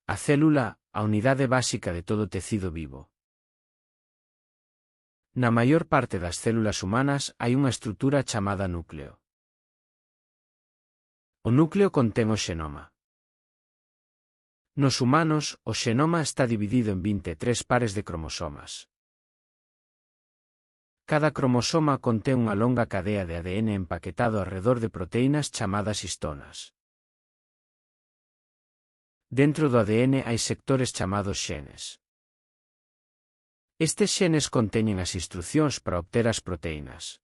A célula, a unidade básica de todo tecido vivo. Na maior parte das células humanas hai unha estrutura chamada núcleo. O núcleo contén o xenoma. Nos humanos, o xenoma está dividido en 23 pares de cromosomas. Cada cromosoma contén unha longa cadea de ADN empaquetado arredor de proteínas chamadas histonas. Dentro do ADN hai sectores chamados xenes. Estes xenes conteñen as instrucións para obter as proteínas.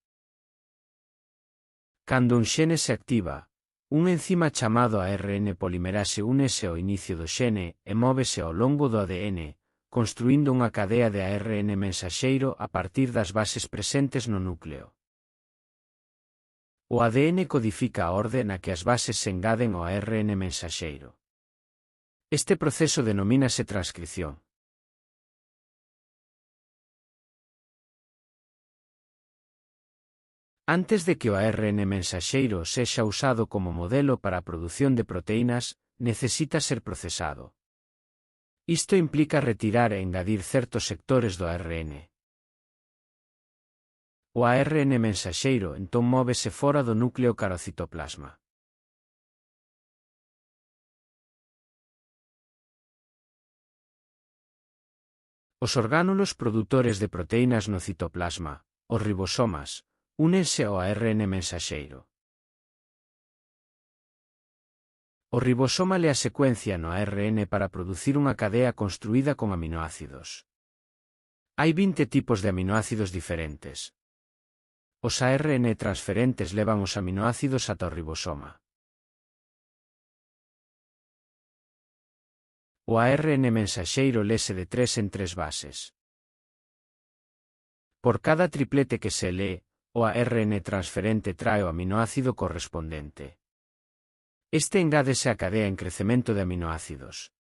Cando un xene se activa, un enzima chamado ARN polimerase únese ao inicio do xene e móvese ao longo do ADN, construindo unha cadea de ARN mensaxeiro a partir das bases presentes no núcleo. O ADN codifica a orde na que as bases se engaden ao ARN mensaxeiro. Este proceso denomínase transcrición. Antes de que o ARN mensaxeiro sexa usado como modelo para a produción de proteínas, necesita ser procesado. Isto implica retirar e engadir certos sectores do ARN. O ARN mensaxeiro entón móvese fora do núcleo cara ao citoplasma. Os orgánulos produtores de proteínas no citoplasma, os ribosomas, únense ao ARN mensaxeiro. O ribosoma le a secuencia no ARN para producir unha cadea construída con aminoácidos. Hai 20 tipos de aminoácidos diferentes. Os ARN transferentes levan os aminoácidos ata o ribosoma. O ARN mensaxeiro lese de 3 en 3 bases. Por cada triplete que se lee, o ARN transferente trae o aminoácido correspondente. Este engádese á cadea en crecemento de aminoácidos.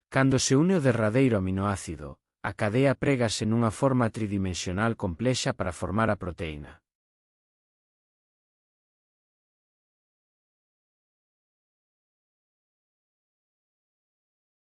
Cando se une o derradeiro aminoácido, a cadea prégase nunha forma tridimensional complexa para formar a proteína.